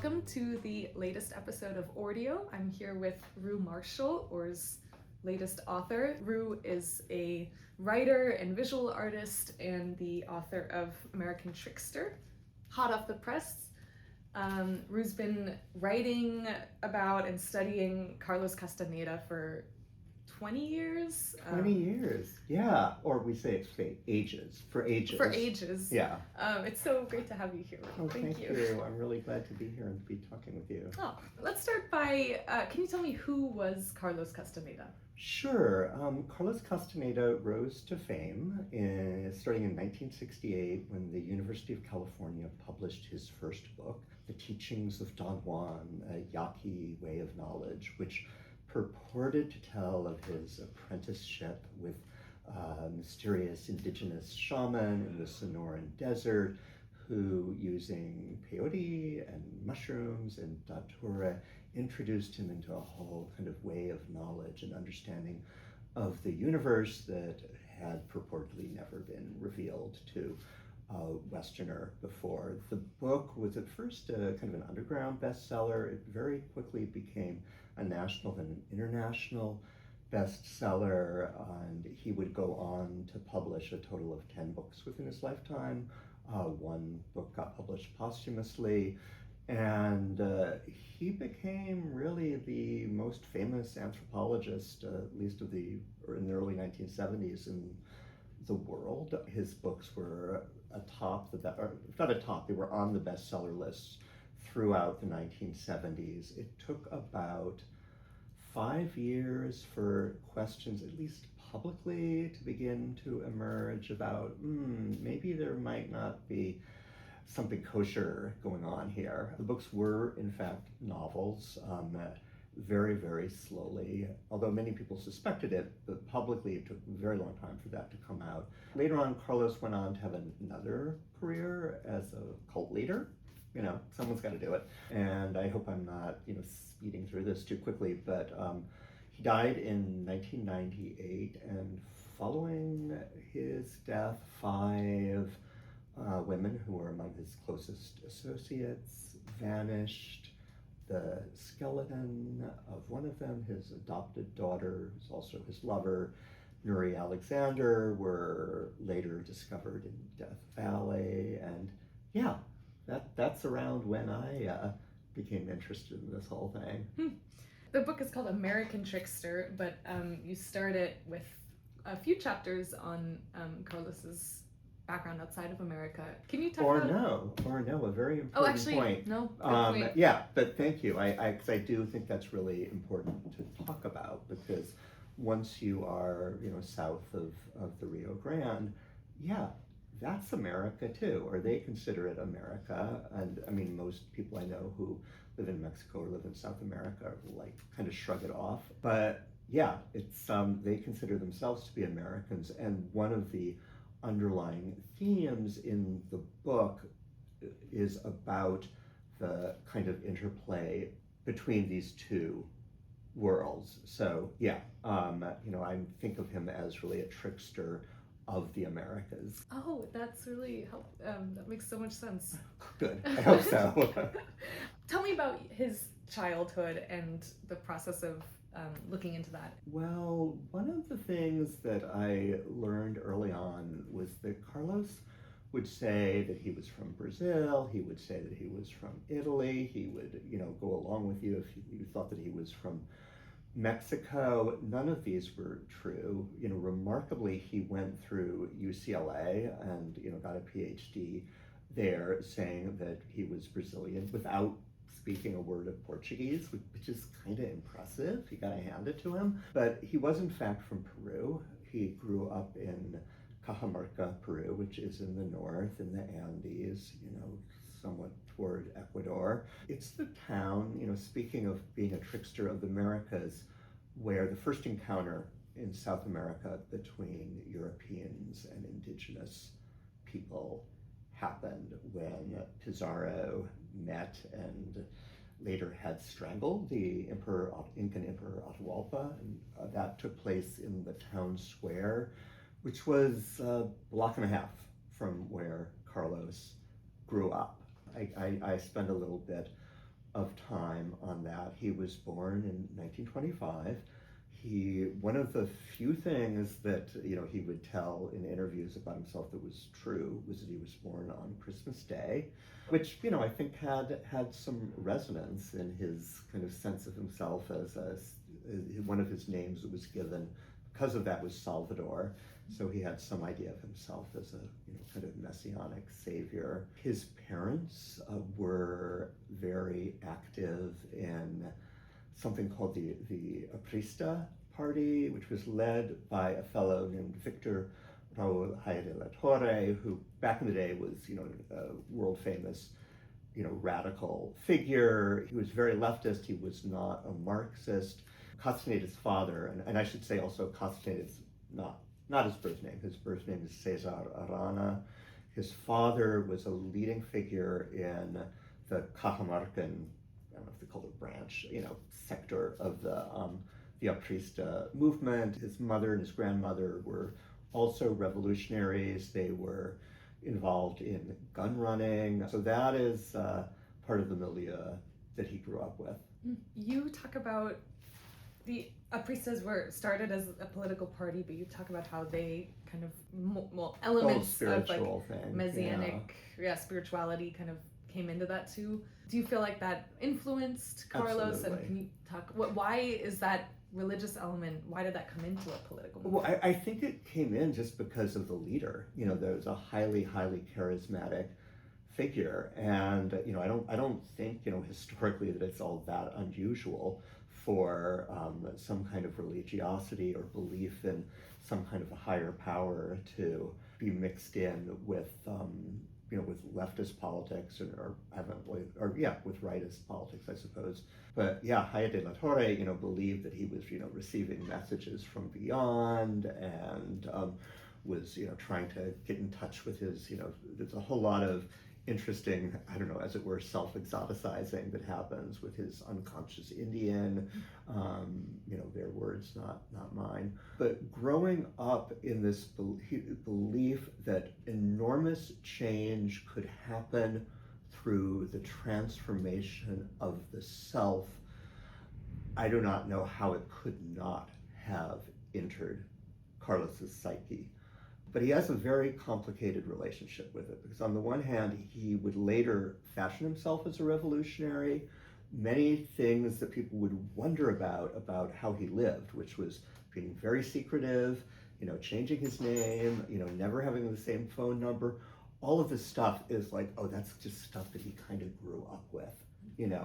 Welcome to the latest episode of ORdio. I'm here with Rue Marshall, OR's latest author. Rue is a writer and visual artist and the author of American Trickster, hot off the press. Rue's been writing about and studying Carlos Castaneda for 20 years. 20 years, yeah. Or we say it's ages, for ages. For ages. Yeah. It's so great to have you here. Oh, thank you. I'm really glad to be here and to be talking with you. Oh, let's start by, can you tell me who was Carlos Castaneda? Sure. Carlos Castaneda rose to fame starting in 1968 when the University of California published his first book, The Teachings of Don Juan, a Yaqui Way of Knowledge, which purported to tell of his apprenticeship with a mysterious indigenous shaman in the Sonoran Desert who, using peyote and mushrooms and datura, introduced him into a whole kind of way of knowledge and understanding of the universe that had purportedly never been revealed to a Westerner before. The book was at first kind of an underground bestseller. It very quickly became a national and an international bestseller, and he would go on to publish a total of 10 books within his lifetime. One book got published posthumously, and he became really the most famous anthropologist, at least in the early 1970s in the world. His books were they were on the bestseller lists throughout the 1970s. It took about 5 years for questions, at least publicly, to begin to emerge about maybe there might not be something kosher going on here. The books were, in fact, novels, very, very slowly, although many people suspected it, but publicly it took a very long time for that to come out. Later on, Carlos went on to have another career as a cult leader. You know, someone's got to do it. And I hope I'm not, speeding through this too quickly, but he died in 1998, and following his death, 5 women who were among his closest associates vanished. The skeleton of one of them, his adopted daughter, who's also his lover, Nuri Alexander, were later discovered in Death Valley. And yeah, that's around when I became interested in this whole thing. The book is called American Trickster, but you start it with a few chapters on Carlos's background outside of America. Can you talk about... a very important point. No, good point. Yeah, but thank you. Because I do think that's really important to talk about, because once you are, south of the Rio Grande, yeah, that's America too, or they consider it America. And I mean, most people I know who live in Mexico or live in South America kind of shrug it off. But yeah, it's they consider themselves to be Americans, and one of the underlying themes in the book is about the kind of interplay between these two worlds. So yeah, I think of him as really a trickster of the Americas. Oh, that's really that makes so much sense. Good, I hope so. Tell me about his childhood and the process of looking into that. Well, one of the things that I learned early on was that Carlos would say that he was from Brazil. He would say that he was from Italy. He would, go along with you if you thought that he was from Mexico. None of these were true. Remarkably, he went through UCLA and, got a PhD there, saying that he was Brazilian without speaking a word of Portuguese, which is kind of impressive. You gotta hand it to him. But he was in fact from Peru. He grew up in Cajamarca, Peru, which is in the north, in the Andes, somewhat toward Ecuador. It's the town, speaking of being a trickster of the Americas, where the first encounter in South America between Europeans and indigenous people happened when Pizarro met and later had strangled the Incan Emperor Atahualpa, and that took place in the town square, which was a block and a half from where Carlos grew up. I spent a little bit of time on that. He was born in 1925. One of the few things that he would tell in interviews about himself that was true was that he was born on Christmas Day, which I think had some resonance in his kind of sense of himself as one of his names that was given because of that was Salvador. So he had some idea of himself as a kind of messianic savior. His parents were very active in something called the Aprista Party, which was led by a fellow named Victor Raúl Haya de la Torre, who back in the day was a world famous radical figure. He was very leftist. He was not a Marxist. Castaneda's father, and I should say also Castaneda's not his birth name. His birth name is Cesar Arana. His father was a leading figure in the Cajamarcan, I don't know if they call it branch, sector of the Aprista movement. His mother and his grandmother were also revolutionaries. They were involved in gun running. So that is part of the milieu that he grew up with. You talk about the Apristas were started as a political party, but you talk about how they kind of elements of like messianic spirituality kind of came into that too. Do you feel like that influenced Carlos? Absolutely. And can you talk why is that religious element, why did that come into a political movement? Well, I think it came in just because of the leader. There was a highly charismatic figure, and I don't think historically that it's all that unusual for some kind of religiosity or belief in some kind of a higher power to be mixed in with with leftist politics or with rightist politics, I suppose. But Haya de la Torre, believed that he was receiving messages from beyond and was trying to get in touch with his there's a whole lot of interesting, I don't know, as it were, self-exoticizing that happens with his unconscious Indian, their words, not mine. But growing up in this belief that enormous change could happen through the transformation of the self, I do not know how it could not have entered Carlos's psyche. But he has a very complicated relationship with it, because on the one hand, he would later fashion himself as a revolutionary. Many things that people would wonder about how he lived, which was being very secretive, changing his name, never having the same phone number. All of this stuff is like, oh, that's just stuff that he kind of grew up with.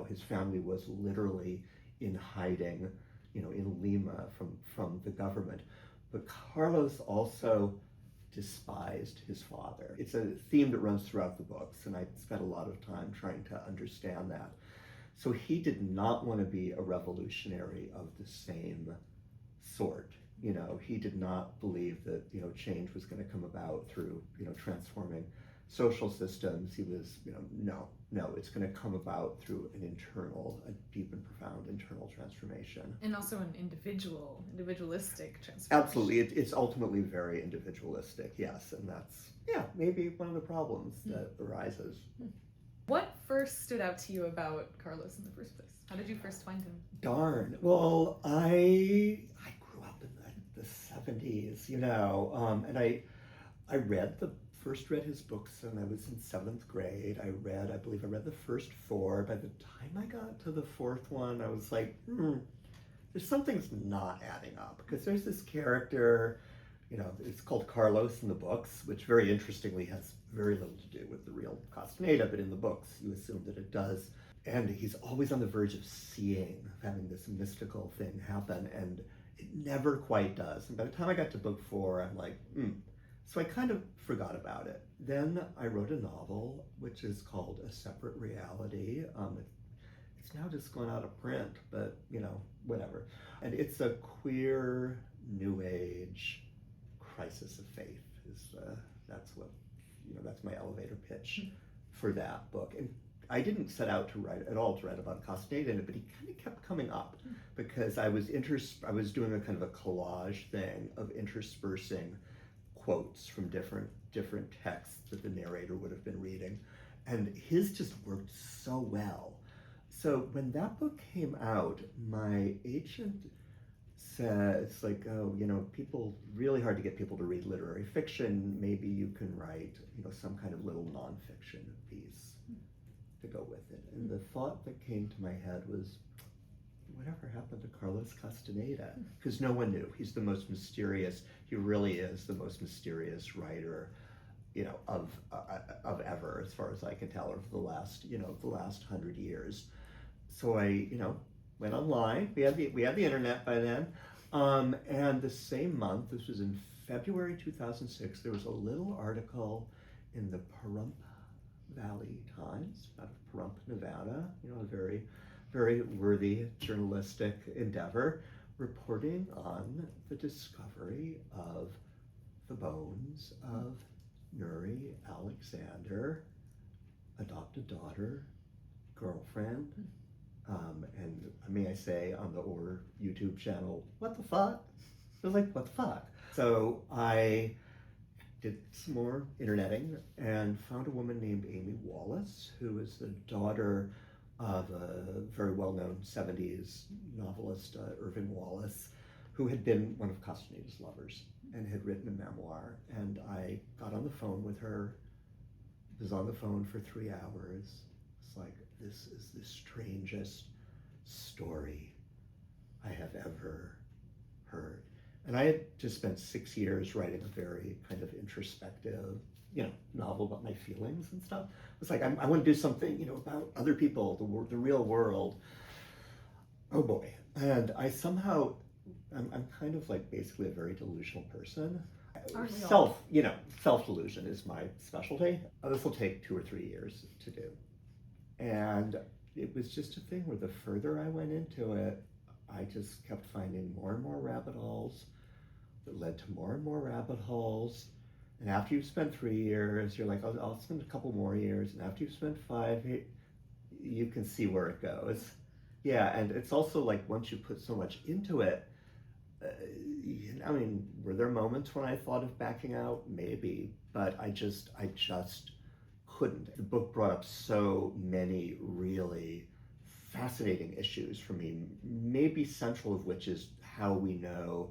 His family was literally in hiding, in Lima from the government. But Carlos also despised his father. It's a theme that runs throughout the books, and I spent a lot of time trying to understand that. So he did not want to be a revolutionary of the same sort. He did not believe that, change was going to come about through, transforming social systems. He was, no, it's going to come about through a deep and profound internal transformation. And also an individualistic transformation. Absolutely. It's ultimately very individualistic, yes. And that's, maybe one of the problems that arises. What first stood out to you about Carlos in the first place? How did you first find him? Darn. Well, I grew up in the 70s, and I first read his books when I was in 7th grade. I believe I read the first 4. By the time I got to the 4th one, I was like, there's something's not adding up, because there's this character, it's called Carlos in the books, which very interestingly has very little to do with the real Castaneda, but in the books you assume that it does. And he's always on the verge of having this mystical thing happen, and it never quite does. And by the time I got to book 4, I'm like, So I kind of forgot about it. Then I wrote a novel, which is called A Separate Reality. It's now just gone out of print, but whatever. And it's a queer, new age crisis of faith. That's my elevator pitch for that book. And I didn't set out to write about Castaneda, but he kind of kept coming up because I was doing a kind of a collage thing of interspersing quotes from different texts that the narrator would have been reading, and his just worked so well. So when that book came out, my agent said, it's like, oh, people, really hard to get people to read literary fiction. Maybe you can write, some kind of little nonfiction piece to go with it. And the thought that came to my head was, whatever happened to Carlos Castaneda? Because no one knew. He's the most mysterious, he really is the most mysterious writer, of ever, as far as I can tell, over the last 100 years. So I, went online. We had the internet by then, and the same month, this was in February 2006, there was a little article in the Pahrump Valley Times out of Pahrump, Nevada. A very, very worthy journalistic endeavor, reporting on the discovery of the bones of Nuri Alexander, adopted daughter, girlfriend, and may I say on the OR YouTube channel, what the fuck? I was like, what the fuck? So I did some more interneting and found a woman named Amy Wallace, who is the daughter of a very well-known 70s novelist, Irving Wallace, who had been one of Castaneda's lovers and had written a memoir. And I got on the phone with her, was on the phone for 3 hours. It's like, this is the strangest story I have ever heard. And I had just spent 6 years writing a very kind of introspective, novel about my feelings and stuff. It's like, I want to do something, about other people, the real world. Oh boy. And I somehow, I'm kind of like basically a very delusional person. Self-delusion is my specialty. This will take 2 or 3 years to do. And it was just a thing where the further I went into it, I just kept finding more and more rabbit holes that led to more and more rabbit holes. And after you've spent 3 years, you're like, I'll spend a couple more years. And after you've spent 5, you can see where it goes. Yeah, and it's also like once you put so much into it, were there moments when I thought of backing out? Maybe, but I just couldn't. The book brought up so many really fascinating issues for me, maybe central of which is how we know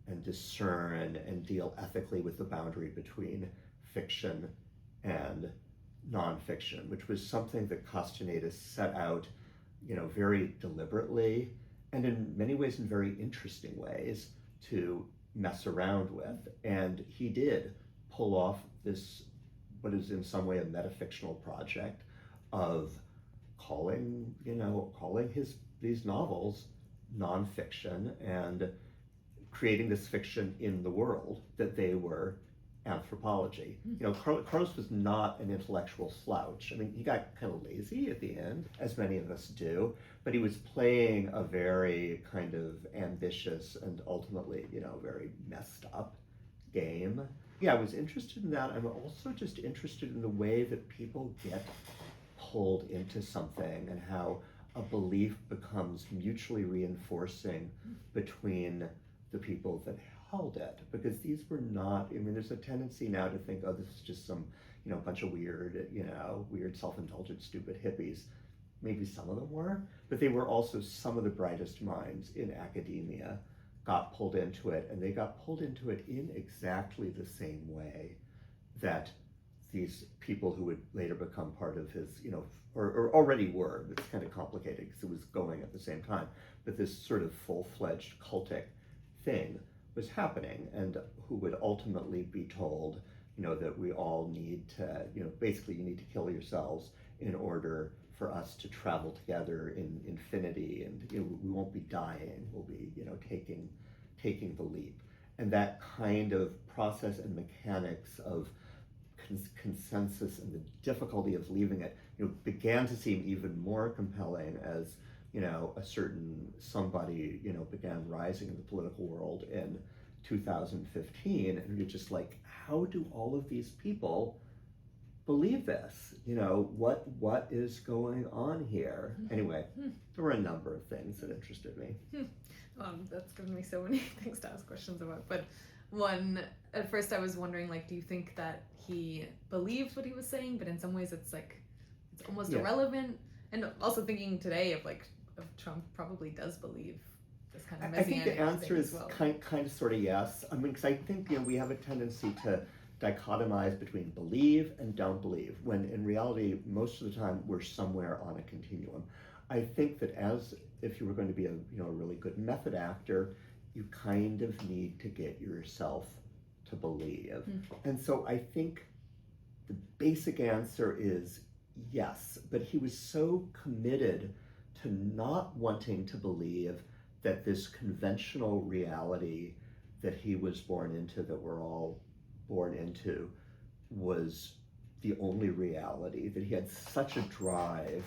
and discern and deal ethically with the boundary between fiction and nonfiction, which was something that Castaneda set out, very deliberately and in many ways in very interesting ways to mess around with. And he did pull off this, what is in some way a metafictional project of calling these novels nonfiction and creating this fiction in the world that they were anthropology. Carlos was not an intellectual slouch. He got kind of lazy at the end, as many of us do, but he was playing a very kind of ambitious and ultimately, very messed up game. Yeah, I was interested in that. I'm also just interested in the way that people get pulled into something and how a belief becomes mutually reinforcing between the people that held it, because these were not, there's a tendency now to think, oh, this is just some, bunch of weird self-indulgent, stupid hippies. Maybe some of them were, but they were also some of the brightest minds in academia got pulled into it, and they got pulled into it in exactly the same way that these people who would later become part of his, or already were. It's kind of complicated because it was going at the same time, but this sort of full-fledged cultic thing was happening, and who would ultimately be told, that we all need to, basically you need to kill yourselves in order for us to travel together in infinity, and we won't be dying, we'll be, taking the leap. And that kind of process and mechanics of consensus and the difficulty of leaving it, began to seem even more compelling as a certain somebody, began rising in the political world in 2015, and you're just like, how do all of these people believe this? What is going on here? Anyway, there were a number of things that interested me. That's given me so many things to ask questions about. But one, at first I was wondering, do you think that he believed what he was saying, but in some ways it's almost irrelevant? And also thinking today of Trump probably does believe this kind of I think messianic the answer thing is as well. kind of sort of yes. I mean, because I think we have a tendency to dichotomize between believe and don't believe, when in reality, most of the time we're somewhere on a continuum. I think that as if you were going to be a really good method actor, you kind of need to get yourself to believe. And so I think the basic answer is yes, but he was so committed to not wanting to believe that this conventional reality that he was born into, that we're all born into, was the only reality, that he had such a drive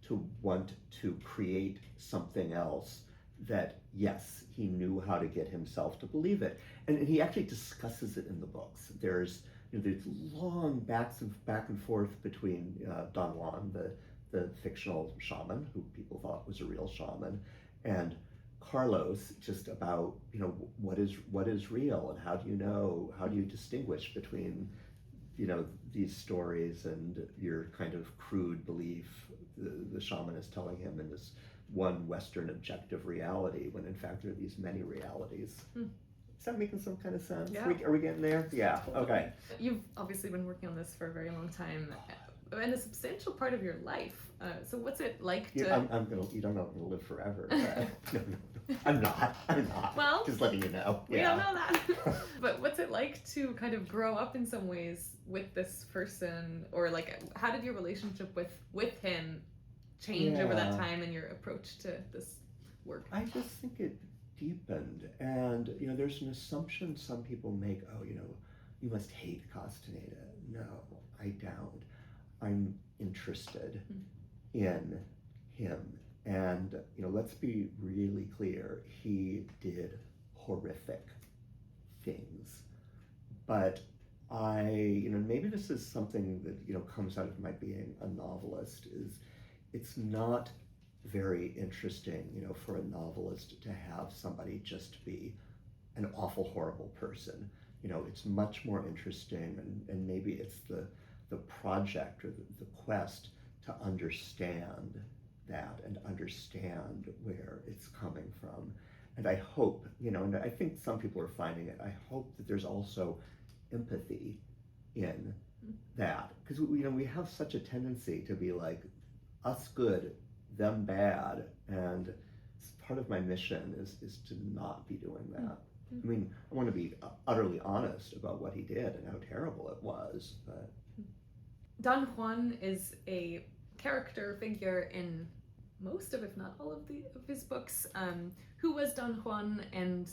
to want to create something else, that yes, he knew how to get himself to believe it. And he actually discusses it in the books. There's long back and forth between Don Juan, the fictional shaman, who people thought was a real shaman, and Carlos, just about what is real, and how do you distinguish between these stories and your kind of crude belief the shaman is telling him in this one Western objective reality, when in fact there are these many realities. Is that making some kind of sense? Yeah. Are we getting there? Yeah. Okay. You've obviously been working on this for a very long time, and a substantial part of your life. So what's it like to? You don't know I'm gonna live forever. No, I'm not. Well, just letting you know. We don't know that. But what's it like to kind of grow up in some ways with this person, or how did your relationship with him change over that time, and your approach to this work? I just think it deepened, and there's an assumption some people make. Oh, you must hate Castaneda. No, I don't. I'm interested in him, and let's be really clear. He did horrific things, but maybe this is something that comes out of my being a novelist. Is it's not very interesting, for a novelist to have somebody just be an awful, horrible person. It's much more interesting, and maybe it's the project or the quest to understand that and understand where it's coming from. And I hope, and I think some people are finding it, I hope that there's also empathy in that. Because, we have such a tendency to be like, us good, them bad, and part of my mission is to not be doing that. I mean, I want to be utterly honest about what he did and how terrible it was, but... Don Juan is a character figure in most of, if not all of his books. Who was Don Juan, and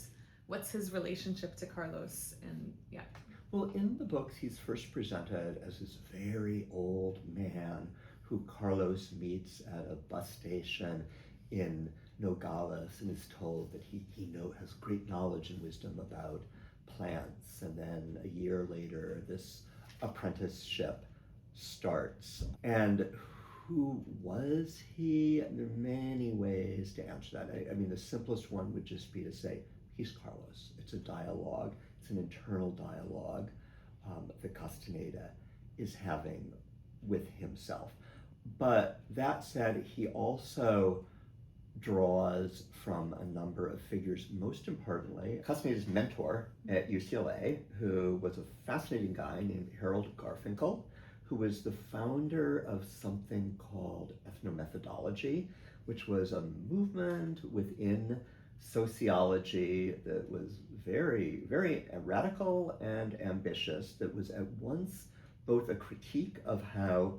what's his relationship to Carlos? And yeah. Well, in the books, he's first presented as this very old man who Carlos meets at a bus station in Nogales, and is told that he has great knowledge and wisdom about plants. And then a year later, this apprenticeship starts. And who was he? There are many ways to answer that. I mean, the simplest one would just be to say, he's Carlos. It's a dialogue. It's an internal dialogue that Castaneda is having with himself. But that said, he also draws from a number of figures, most importantly, Castaneda's mentor at UCLA, who was a fascinating guy named Harold Garfinkel, who was the founder of something called ethnomethodology, which was a movement within sociology that was very, very radical and ambitious, that was at once both a critique of how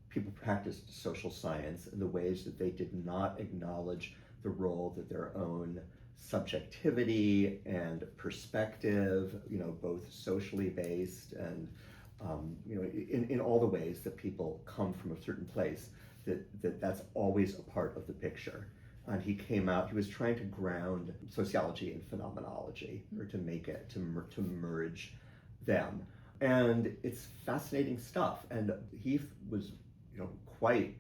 people practiced social science and the ways that they did not acknowledge the role that their own subjectivity and perspective, both socially based and in all the ways that people come from a certain place, that's always a part of the picture. And he came out, he was trying to ground sociology and phenomenology, or to make it, to merge them. And it's fascinating stuff. And he was, quite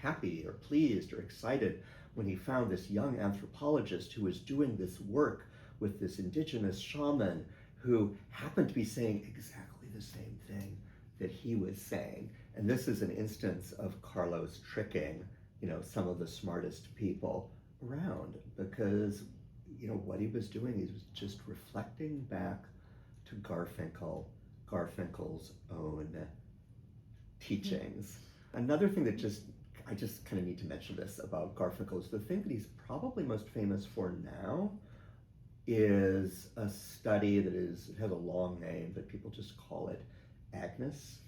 happy or pleased or excited when he found this young anthropologist who was doing this work with this indigenous shaman who happened to be saying exactly the same thing that he was saying. And this is an instance of Carlos tricking some of the smartest people around, because what he was doing, he was just reflecting back to Garfinkel's own teachings. Another thing that I just kind of need to mention this about Garfinkel is the thing that he's probably most famous for now is a study that it has a long name, but people just call it Agnes.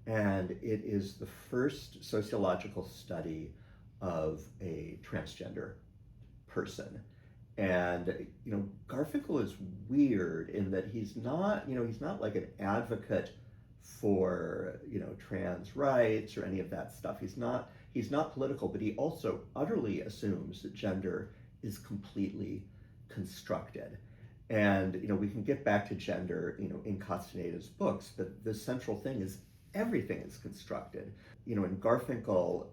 And it is the first sociological study of a transgender person. And Garfinkel is weird in that he's not like an advocate for trans rights or any of that stuff. He's not political, but he also utterly assumes that gender is completely constructed. And we can get back to gender in Castaneda's books, but the central thing is everything is constructed. In Garfinkel,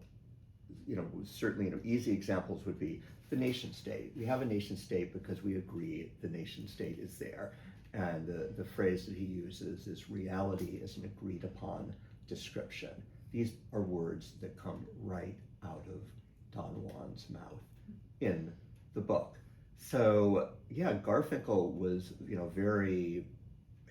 certainly easy examples would be the nation state. We have a nation state because we agree the nation state is there. And the phrase that he uses is reality is an agreed upon description. These are words that come right out of Don Juan's mouth in the book. So yeah, Garfinkel was very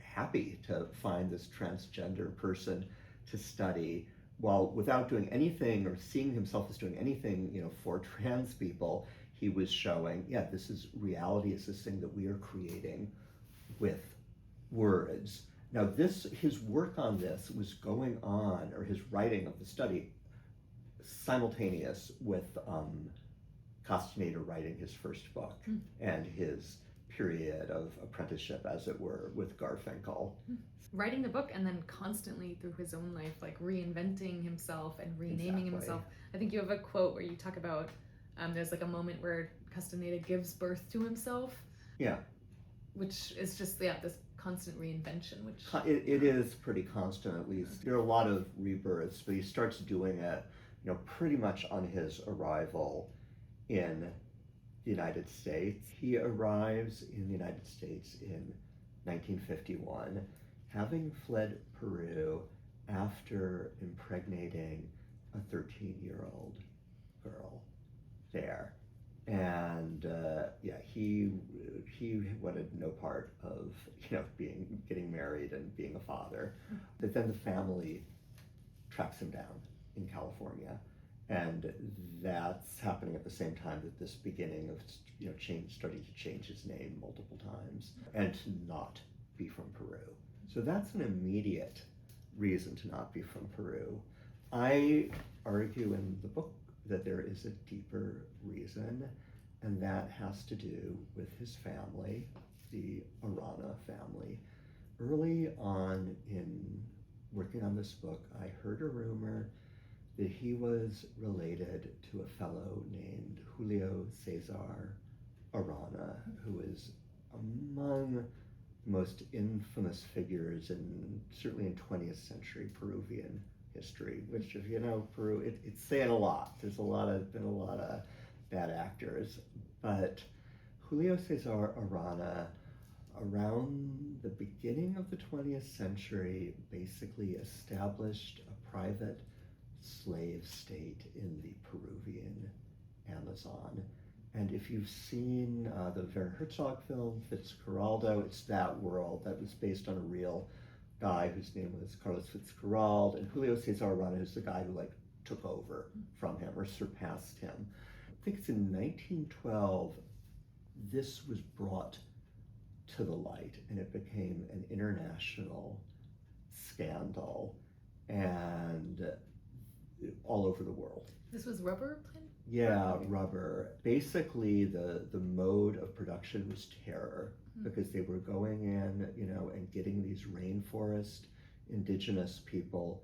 happy to find this transgender person to study, while without doing anything or seeing himself as doing anything for trans people. He was showing, this is reality, it's this thing that we are creating with words. Now his work on this was going on, or his writing of the study, simultaneous with Castaneda writing his first book and his period of apprenticeship, as it were, with Garfinkel. Writing the book and then constantly through his own life, like reinventing himself and renaming himself. I think you have a quote where you talk about there's like a moment where Castaneda gives birth to himself. Yeah. Which is just this constant reinvention. Which it is pretty constant, at least. There are a lot of rebirths, but he starts doing it, pretty much on his arrival in the United States. He arrives in the United States in 1951, having fled Peru after impregnating a 13-year-old girl there. And he wanted no part of getting married and being a father. But then the family tracks him down in California, and that's happening at the same time that this beginning of starting to change his name multiple times and to not be from Peru. So that's an immediate reason to not be from Peru. I argue in the book that there is a deeper reason, and that has to do with his family, the Arana family. Early on in working on this book, I heard a rumor that he was related to a fellow named Julio Cesar Arana, who is among the most infamous figures certainly in 20th century Peruvian history, which, if you know Peru, it's saying a lot. There's been a lot of bad actors, but Julio Cesar Arana, around the beginning of the 20th century, basically established a private slave state in the Peruvian Amazon. And if you've seen the Werner Herzog film Fitzcarraldo, it's that world. That was based on a real guy whose name was Carlos Fitzcarraldo, and Julio Cesar Arana is the guy who took over from him or surpassed him. I think it's in 1912 this was brought to the light, and it became an international scandal and all over the world. This was rubber plant? Yeah, rubber. Basically, the mode of production was terror, because they were going in, and getting these rainforest indigenous people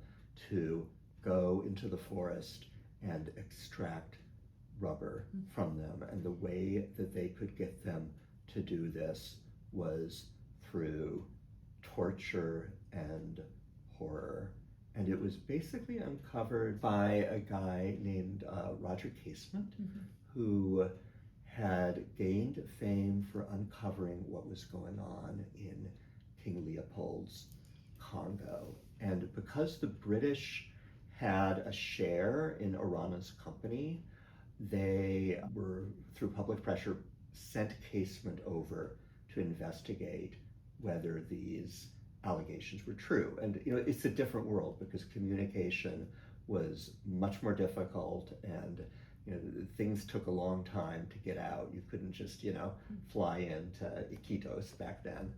to go into the forest and extract rubber from them. And the way that they could get them to do this was through torture and horror. And it was basically uncovered by a guy named Roger Casement, who had gained fame for uncovering what was going on in King Leopold's Congo. And because the British had a share in Arana's company. They were, through public pressure, sent Casement over to investigate whether these allegations were true. And it's a different world because communication was much more difficult, and things took a long time to get out. You couldn't just fly into Iquitos back then.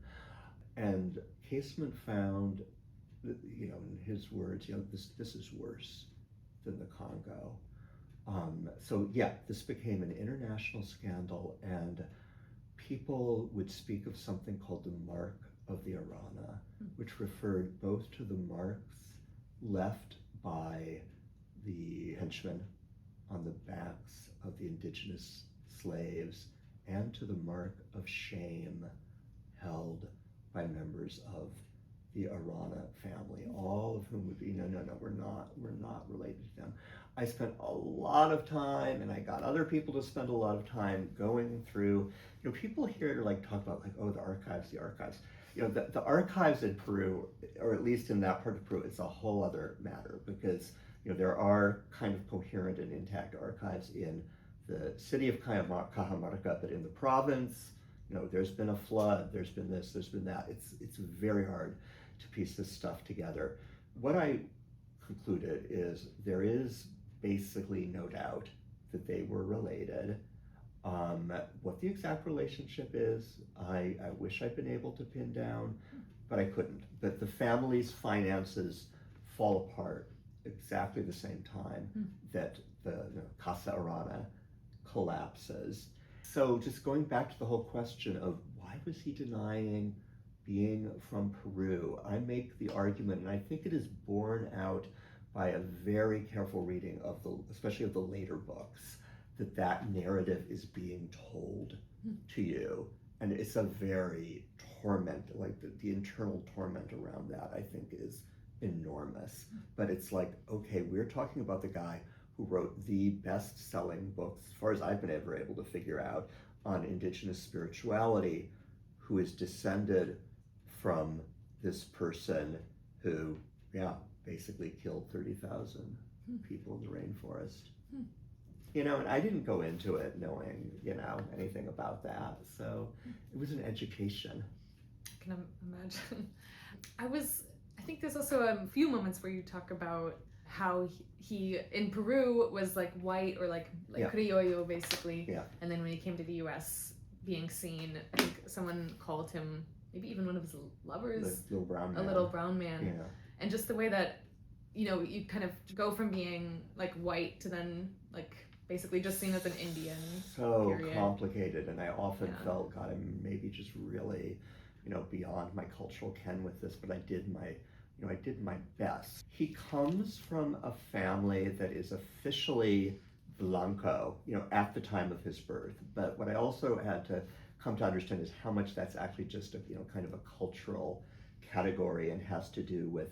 And Casement found that, in his words, this is worse than the Congo. So yeah, this became an international scandal, and people would speak of something called the mark of the Arana, which referred both to the marks left by the henchmen on the backs of the indigenous slaves and to the mark of shame held by members of the Arana family, all of whom would be, no, we're not related to them. I spent a lot of time, and I got other people to spend a lot of time going through, people here to talk about oh, the archives. The archives in Peru, or at least in that part of Peru, it's a whole other matter because there are kind of coherent and intact archives in the city of Cajamarca, but in the province, there's been a flood, there's been this, there's been that. It's very hard to piece this stuff together. What I concluded is there is basically no doubt that they were related. What the exact relationship is, I wish I'd been able to pin down, but I couldn't. But the family's finances fall apart exactly the same time that the Casa Arana collapses. So just going back to the whole question of why was he denying being from Peru, I make the argument, and I think it is borne out by a very careful reading of especially of the later books, that narrative is being told to you, and it's a very the internal torment around that, I think, is enormous. But it's okay, we're talking about the guy who wrote the best-selling books, as far as I've been ever able to figure out, on indigenous spirituality, who is descended from this person who, basically killed 30,000 people in the rainforest. And I didn't go into it knowing, anything about that. So it was an education. I can imagine. I think there's also a few moments where you talk about how he in Peru was white or criollo basically. Yeah. And then when he came to the US being seen, I think someone called him, maybe even one of his lovers, Little brown man. A little brown man. Yeah. And just the way that, you kind of go from being white to then basically just seen as an Indian. So period. Complicated, and I often felt, God, I'm maybe just really, beyond my cultural ken with this, but I did my best. He comes from a family that is officially Blanco, at the time of his birth. But what I also had to come to understand is how much that's actually just a, kind of a cultural category and has to do with,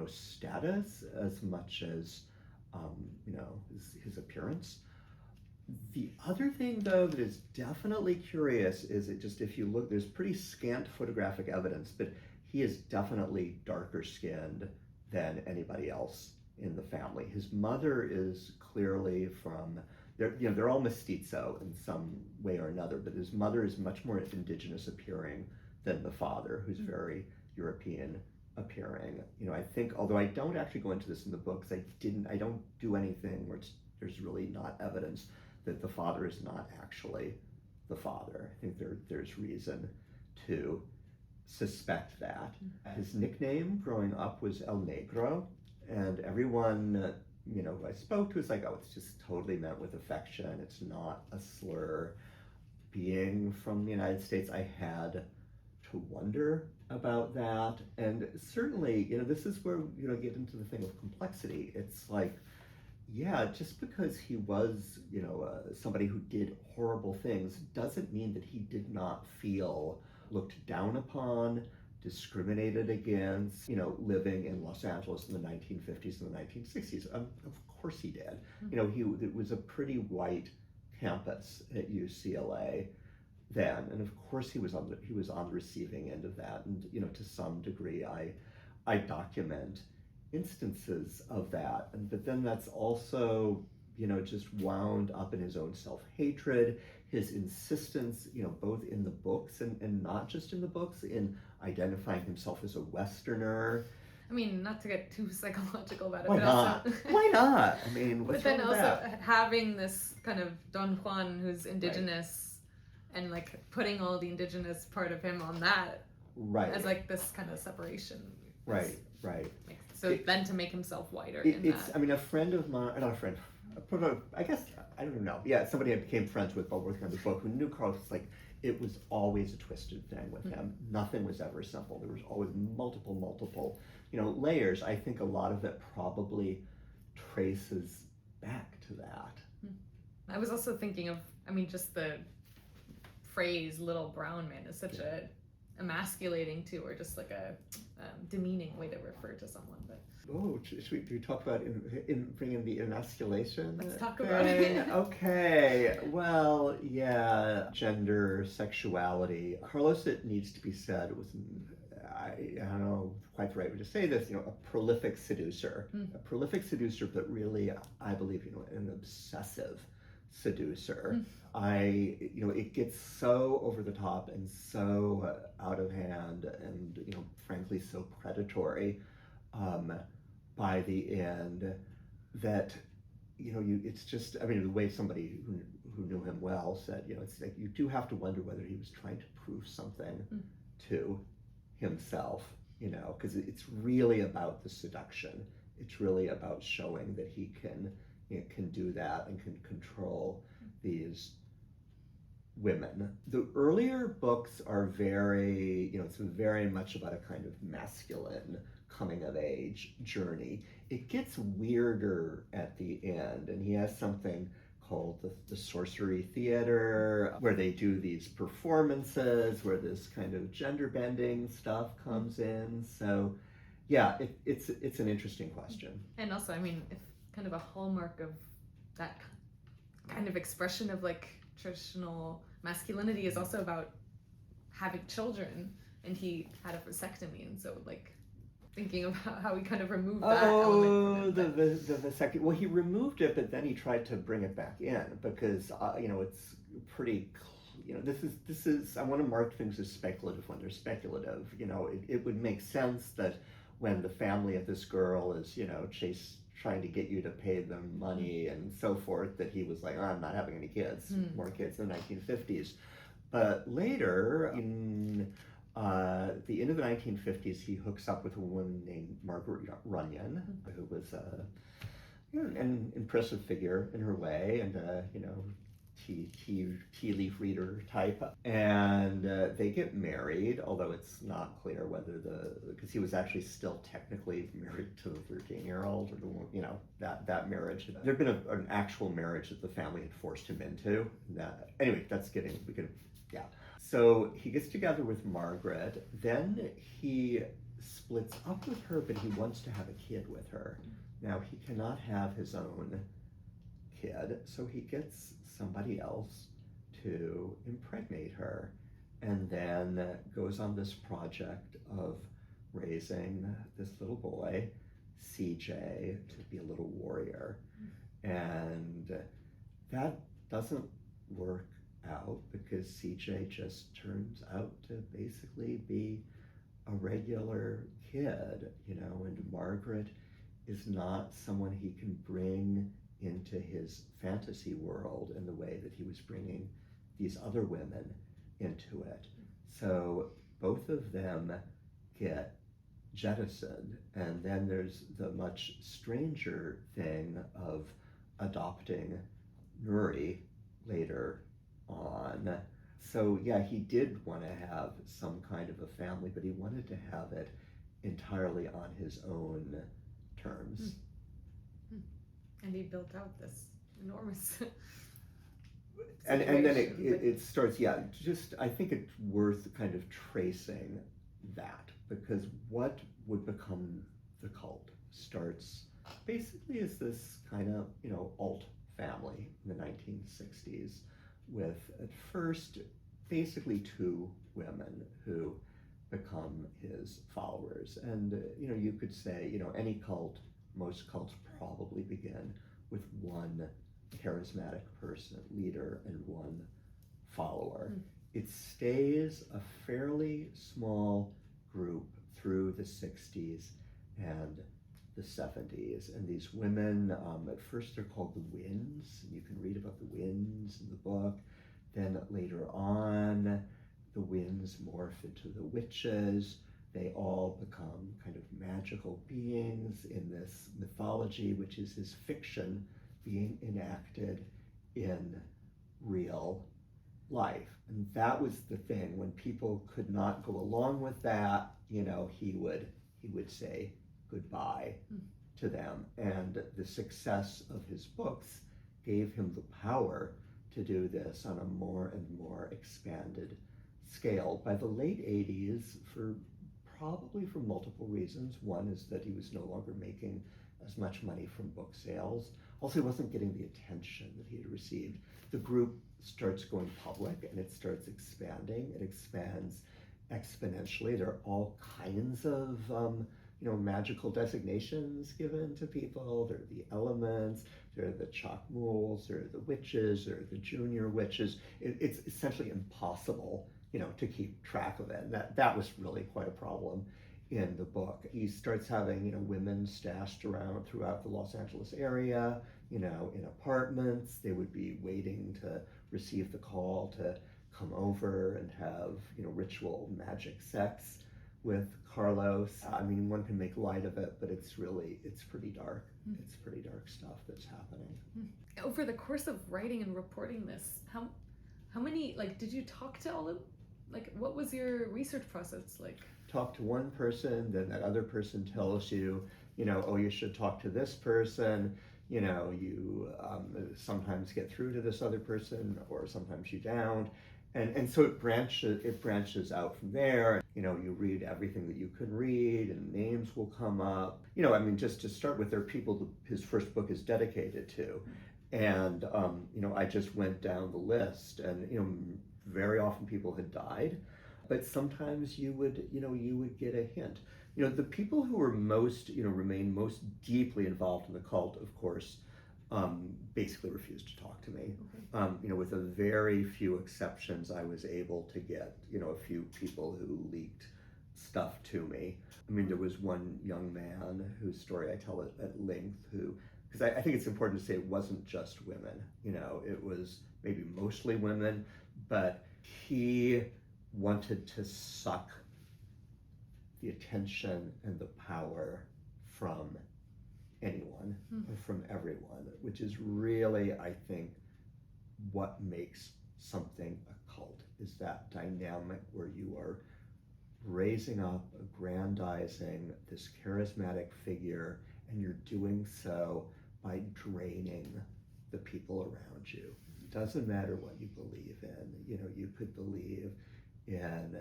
status as much as, his appearance. The other thing, though, that is definitely curious is if you look, there's pretty scant photographic evidence, but he is definitely darker skinned than anybody else in the family. His mother is clearly from, they're all mestizo in some way or another, but his mother is much more indigenous appearing than the father, who's very European appearing. I think, although I don't actually go into this in the books, I don't do anything where there's really not evidence that the father is not actually the father. I think there's reason to suspect that. His nickname growing up was El Negro, and everyone who I spoke to was oh, it's just totally meant with affection. It's not a slur. Being from the United States, I had to wonder about that, and certainly, this is where get into the thing of complexity. It's just because he was, somebody who did horrible things doesn't mean that he did not feel looked down upon, discriminated against, living in Los Angeles in the 1950s and the 1960s. Of course he did. It was a pretty white campus at UCLA then, and of course he was on the receiving end of that. And to some degree, I document instances of that, but then that's also, just wound up in his own self-hatred, his insistence, both in the books and not just in the books, in identifying himself as a Westerner. I mean, not to get too psychological about it, Why but not? also Why not? I mean, but what's then wrong with also that? having this kind of Don Juan who's indigenous and like putting all the indigenous part of him on that Right. as like this kind of separation. Right. Like, so then to make himself whiter It's, I mean, a friend of mine, not a friend, I guess, I don't know. Yeah, somebody I became friends with while working on the book who knew Carlos, like, it was always a twisted thing with him. Nothing was ever simple. There was always multiple, layers. I think a lot of it probably traces back to that. I was also thinking of, I mean, just the phrase "little brown man" is such a emasculating too, or just like a demeaning way to refer to someone. But oh, should we talk about bring in the emasculation? Let's talk about it. Okay, well, yeah, gender, sexuality. Carlos, it needs to be said, was, I don't know quite the right way to say this, a prolific seducer. A prolific seducer, but really, I believe, an obsessive seducer. It gets so over the top and so out of hand and, frankly, so predatory by the end that, it's just, I mean, the way somebody who knew him well said, it's like you do have to wonder whether he was trying to prove something to himself, because it's really about the seduction. It's really about showing that he can do that and can control these women. The earlier books are very, it's very much about a kind of masculine coming of age journey. It gets weirder at the end, and he has something called the Sorcery Theater, where they do these performances, where this kind of gender bending stuff comes in. So yeah, it's an interesting question. And also, I mean, if kind of a hallmark of that kind of expression of like traditional masculinity is also about having children, and he had a vasectomy, and so like thinking about how he kind of removed that element from it. The vasectomy. Well, he removed it, but then he tried to bring it back in because it's pretty. This is. I want to mark things as speculative when they're speculative. It would make sense that when the family of this girl is trying to get you to pay them money and so forth, that he was like, oh, I'm not having any kids, more kids in the 1950s. But later, in the end of the 1950s, he hooks up with a woman named Margaret Runyon, who was an impressive figure in her way, and tea leaf reader type, and they get married, although it's not clear whether because he was actually still technically married to the 13-year-old, or that marriage. There'd been an actual marriage that the family had forced him into. Anyway, So he gets together with Margaret, then he splits up with her, but he wants to have a kid with her. Now he cannot have his own kid, so he gets somebody else to impregnate her, and then goes on this project of raising this little boy, CJ, to be a little warrior. And that doesn't work out because CJ just turns out to basically be a regular kid, and Margaret is not someone he can bring into his fantasy world in the way that he was bringing these other women into it. So both of them get jettisoned, and then there's the much stranger thing of adopting Nuri later on. So yeah, he did want to have some kind of a family, but he wanted to have it entirely on his own terms. And he built out this enormous and then it starts, I think it's worth kind of tracing that, because what would become the cult starts basically as this kind of, alt family in the 1960s with, at first, basically two women who become his followers. And, you could say, any cult, most cults probably begin with one charismatic person, leader, and one follower. It stays a fairly small group through the 60s and the 70s. And these women, at first they're called the Winds. You can read about the Winds in the book. Then later on, the Winds morph into the Witches. They all become kind of magical beings in this mythology, which is his fiction being enacted in real life. And that was the thing. When people could not go along with that, he would say goodbye to them. And the success of his books gave him the power to do this on a more and more expanded scale. By the late 80s, probably for multiple reasons. One is that he was no longer making as much money from book sales. Also, he wasn't getting the attention that he had received. The group starts going public and it starts expanding. It expands exponentially. There are all kinds of magical designations given to people. There are the elements, there are the Chakmuls, there are the witches, there are the junior witches. It's essentially impossible, to keep track of it. And that was really quite a problem in the book. He starts having, women stashed around throughout the Los Angeles area, in apartments. They would be waiting to receive the call to come over and have, ritual magic sex with Carlos. I mean, one can make light of it, but it's pretty dark. It's pretty dark stuff that's happening. Over the course of writing and reporting this, how many, did you talk to all of, what was your research process like? Talk to one person, then that other person tells you, oh, you should talk to this person. You sometimes get through to this other person, or sometimes you don't. And so it branches out from there. You read everything that you can read, and names will come up. Just to start with, there are people his first book is dedicated to. And, I just went down the list, and, very often people had died. But sometimes you would get a hint. The people who were most, remain most deeply involved in the cult, of course, basically refused to talk to me. Okay. With a very few exceptions, I was able to get, a few people who leaked stuff to me. There was one young man whose story I tell at length, because I think it's important to say it wasn't just women. It was maybe mostly women, but he wanted to suck the attention and the power from anyone, or from everyone, which is really, I think, what makes something a cult, is that dynamic where you are raising up, aggrandizing this charismatic figure, and you're doing so by draining the people around you. It doesn't matter what you believe in. You could believe in,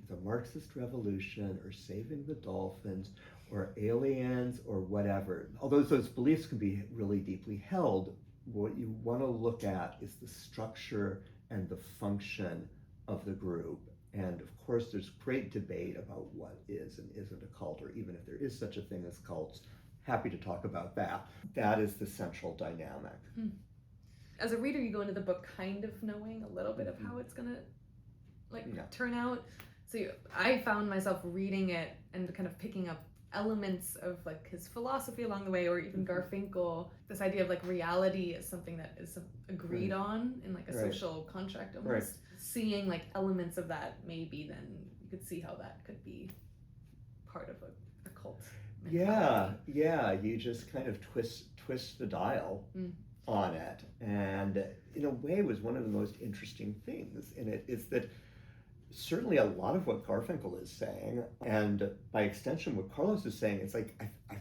the Marxist revolution, or saving the dolphins, or aliens, or whatever. Although those beliefs can be really deeply held, what you want to look at is the structure and the function of the group. And of course, there's great debate about what is and isn't a cult, or even if there is such a thing as cults. Happy to talk about that. That is the central dynamic. As a reader, you go into the book kind of knowing a little bit of how it's gonna turn out. So I found myself reading it and kind of picking up elements of his philosophy along the way, or even Garfinkel. This idea of reality is something that is agreed on in a social contract almost. Right. Seeing elements of that, maybe then you could see how that could be part of a cult mentality. Yeah, you just kind of twist the dial on it. And in a way, was one of the most interesting things in it is that certainly a lot of what Garfinkel is saying, and by extension what Carlos is saying, it's I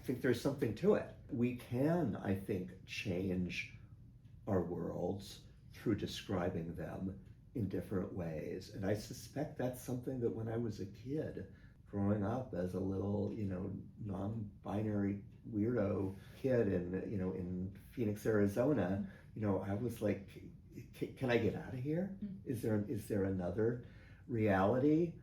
think there's something to it. We can, I think, change our worlds through describing them in different ways. And I suspect that's something that when I was a kid, growing up as a little, non-binary weirdo kid in Phoenix, Arizona, I was like, can I get out of here? Is there another reality?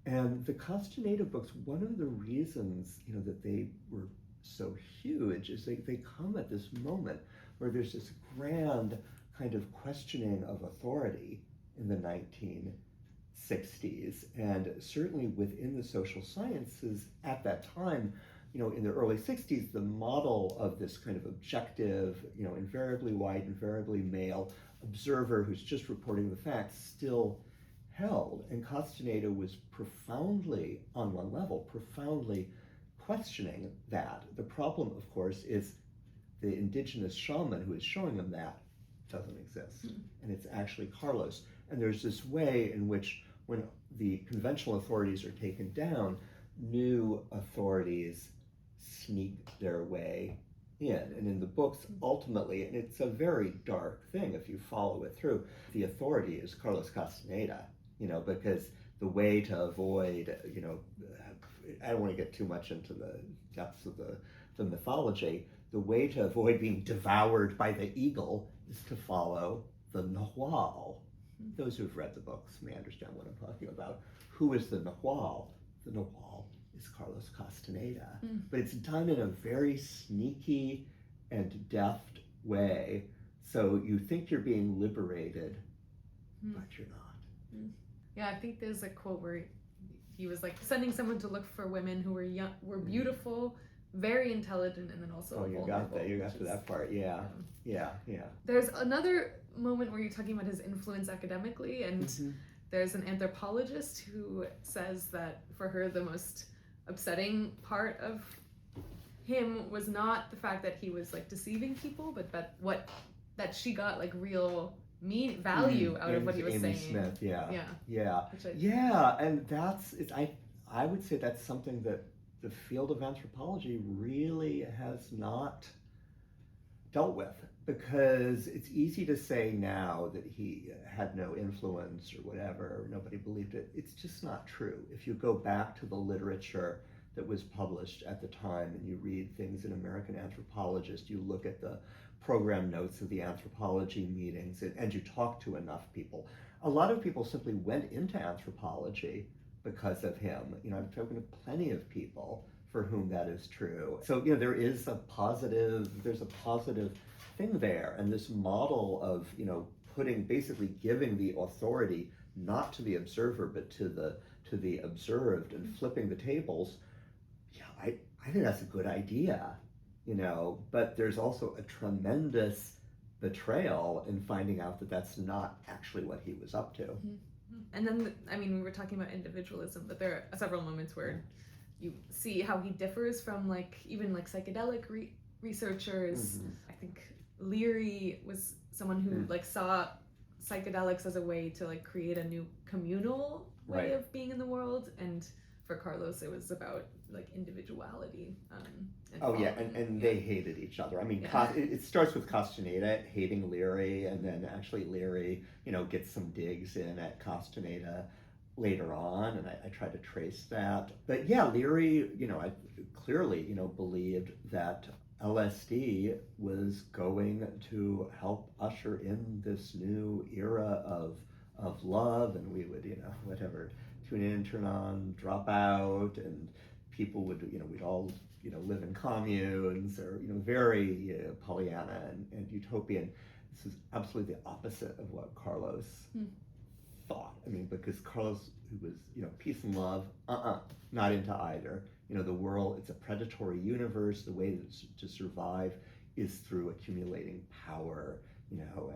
And the Castaneda books, one of the reasons, that they were so huge is they come at this moment where there's this grand kind of questioning of authority in the 1960s, and certainly within the social sciences at that time, in the early 60s, the model of this kind of objective, invariably white, invariably male observer who's just reporting the facts still held. And Castaneda was profoundly, on one level, profoundly questioning that. The problem, of course, is the indigenous shaman who is showing him that doesn't exist. And it's actually Carlos. And there's this way in which when the conventional authorities are taken down, new authorities sneak their way in. And in the books, ultimately, and it's a very dark thing if you follow it through, the authority is Carlos Castaneda, because the way to avoid, I don't want to get too much into the depths of the mythology, the way to avoid being devoured by the eagle is to follow the Nahual. Those who've read the books may understand what I'm talking about. Who is the Nahual? The Nahual is Carlos Castaneda. But it's done in a very sneaky and deft way. So you think you're being liberated, but you're not. Yeah, I think there's a quote where he was like sending someone to look for women who were young, were beautiful, very intelligent, and then also you got that. You got to that part. Yeah. There's another moment where you're talking about his influence academically, and there's an anthropologist who says that for her the most upsetting part of him was not the fact that he was like deceiving people, but that she got like real value out of what he was Amy saying. Smith, yeah. And I would say that's something that the field of anthropology really has not dealt with, because it's easy to say now that he had no influence or whatever, or nobody believed it. It's just not true. If you go back to the literature that was published at the time and you read things in American Anthropologist, you look at the program notes of the anthropology meetings, and you talk to enough people. A lot of people simply went into anthropology because of him. I've spoken to plenty of people for whom that is true. So, there's a positive thing there. And this model of, basically giving the authority not to the observer, but to the observed, and flipping the tables. Yeah, I think that's a good idea, but there's also a tremendous betrayal in finding out that that's not actually what he was up to. And then, we were talking about individualism, but there are several moments where you see how he differs from even psychedelic researchers. I think Leary was someone who saw psychedelics as a way to create a new communal way of being in the world, and for Carlos it was about individuality. And they hated each other. It starts with Castaneda hating Leary, and then actually Leary, gets some digs in at Castaneda later on, and I try to trace that. But yeah, Leary, I clearly, believed that LSD was going to help usher in this new era of love, and we would, whatever, tune in, turn on, drop out, and people would, we'd all, live in communes, or, very Pollyanna and utopian. This is absolutely the opposite of what Carlos thought. Because Carlos, who was, peace and love, not into either. The world, it's a predatory universe. The way to survive is through accumulating power,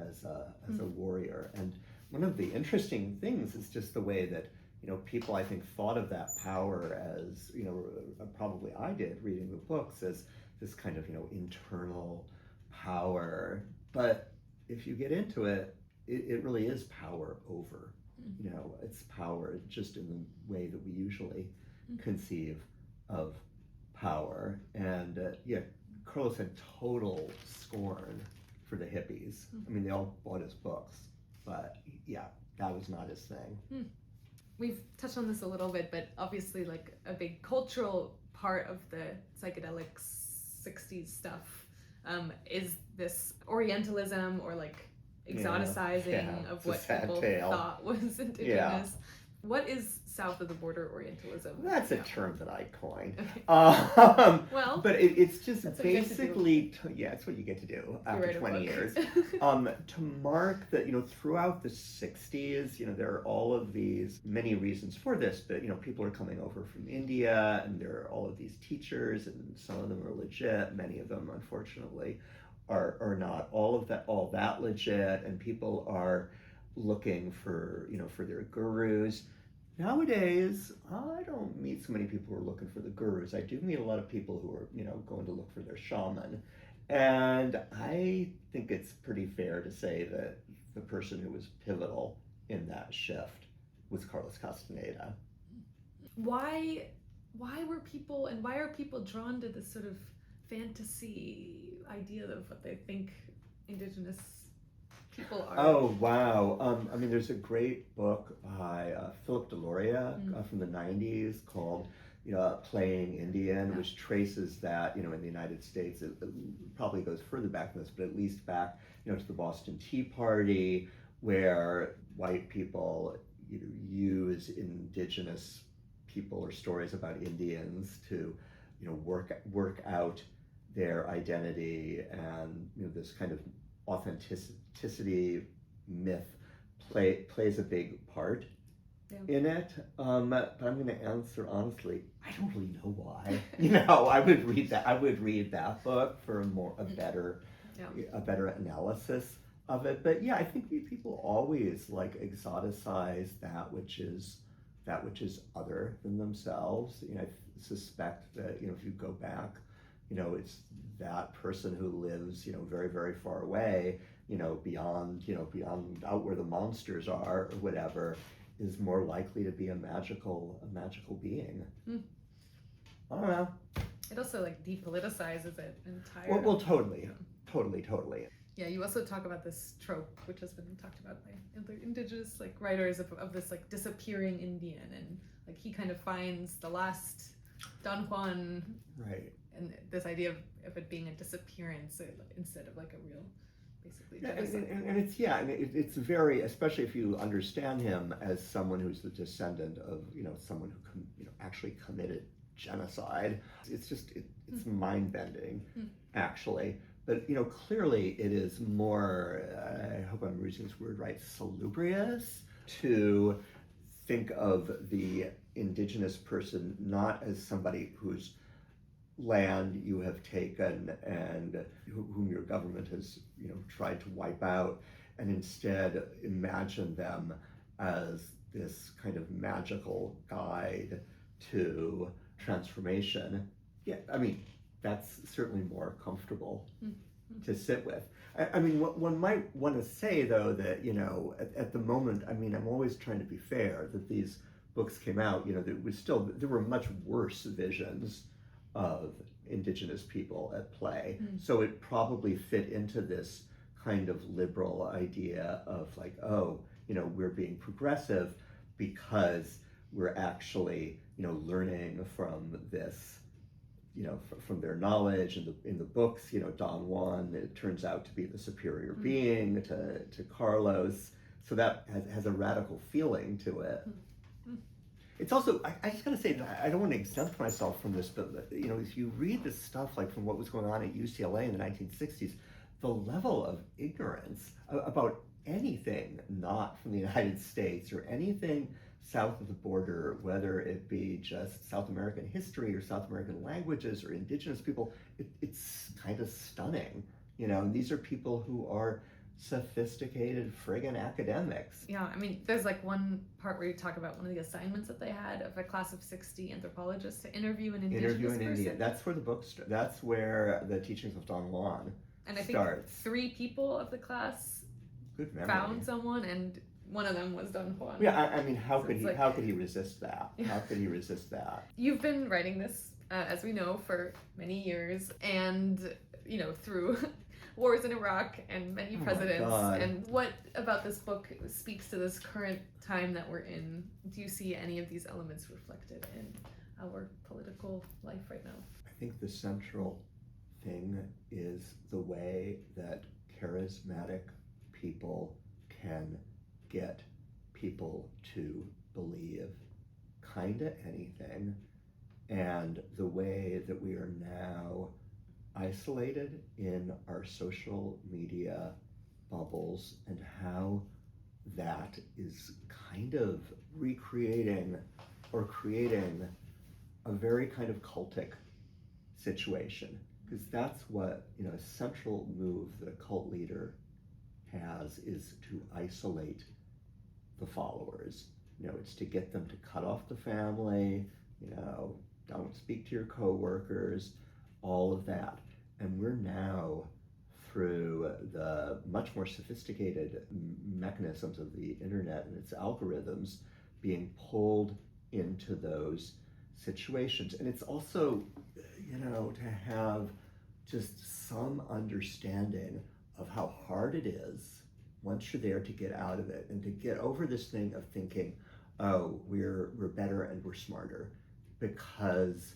as a warrior. And one of the interesting things is just the way that, people, I think, thought of that power as, probably I did reading the books, as this kind of, internal power. But if you get into it, it really is power over. It's power just in the way that we usually conceive of power. And Carlos had total scorn for the hippies. They all bought his books, but that was not his thing. We've touched on this a little bit, but obviously a big cultural part of the psychedelic 60s stuff is this Orientalism, or exoticizing of what people thought was indigenous. What is south of the border Orientalism. That's a term that I coined. Okay. Well, but it's just basically, it's what you get to do after 20 years. To mark that, throughout the 60s, there are all of these, many reasons for this, but, people are coming over from India, and there are all of these teachers, and some of them are legit, many of them, unfortunately, are not all that legit, and people are looking for their gurus. Nowadays, I don't meet so many people who are looking for the gurus. I do meet a lot of people who are going to look for their shaman, and I think it's pretty fair to say that the person who was pivotal in that shift was Carlos Castaneda. Why are people drawn to this sort of fantasy idea of what they think indigenous people are? Oh, wow. There's a great book by Philip Deloria from the 90s called Playing Indian, which traces that, in the United States, it probably goes further back than this, but at least back, to the Boston Tea Party, where white people use indigenous people or stories about Indians to, work out their identity, and this kind of authenticity myth plays a big part in it. But I'm going to answer honestly, I don't really know why. I would read that book for a better analysis of it. But yeah, I think people always exoticize that which is other than themselves. I suspect that if you go back, it's that person who lives very, very far away, beyond out where the monsters are or whatever, is more likely to be a magical being. I don't know. It also depoliticizes it entirely. Well, totally. Yeah, you also talk about this trope, which has been talked about by indigenous writers of this disappearing Indian, and he kind of finds the last Don Juan, right? And this idea of it being a disappearance instead of a real, basically. It's very, especially if you understand him as someone who's the descendant of someone who actually committed genocide. It's mind bending, actually. But clearly it is more. I hope I'm using this word right. Salubrious to think of the indigenous person not as somebody whose land you have taken and whom your government has tried to wipe out, and instead imagine them as this kind of magical guide to transformation. Yeah, that's certainly more comfortable to sit with. What one might want to say, though, that at the moment, I'm always trying to be fair, that these books came out, there were much worse visions of indigenous people at play. So it probably fit into this kind of liberal idea of we're being progressive because we're actually, learning from this, from their knowledge. In the books, Don Juan, it turns out to be the superior being to Carlos. So that has a radical feeling to it. It's also, I just gotta say that I don't want to exempt myself from this, but if you read this stuff from what was going on at UCLA in the 1960s, the level of ignorance about anything not from the United States or anything south of the border, whether it be just South American history or South American languages or indigenous people, it's kind of stunning. These are people who are sophisticated friggin' academics. Yeah, there's one part where you talk about one of the assignments that they had of a class of 60 anthropologists to interview an indigenous person. Indian. That's where the book that's where the teachings of Don Juan and I starts. think 3 people of the class Good memory. Found someone, and one of them was Don Juan. Yeah, how could he resist that? Yeah. How could he resist that? You've been writing this, as we know, for many years, and through wars in Iraq and many presidents. And what about this book speaks to this current time that we're in? Do you see any of these elements reflected in our political life right now? I think the central thing is the way that charismatic people can get people to believe kind of anything, and the way that we are now isolated in our social media bubbles, and how that is kind of recreating or creating a very kind of cultic situation. Because that's what, a central move that a cult leader has is to isolate the followers. It's to get them to cut off the family, don't speak to your coworkers, all of that. And we're now, through the much more sophisticated mechanisms of the internet and its algorithms, being pulled into those situations. And it's also, to have just some understanding of how hard it is once you're there to get out of it and to get over this thing of thinking, oh, we're better and we're smarter, because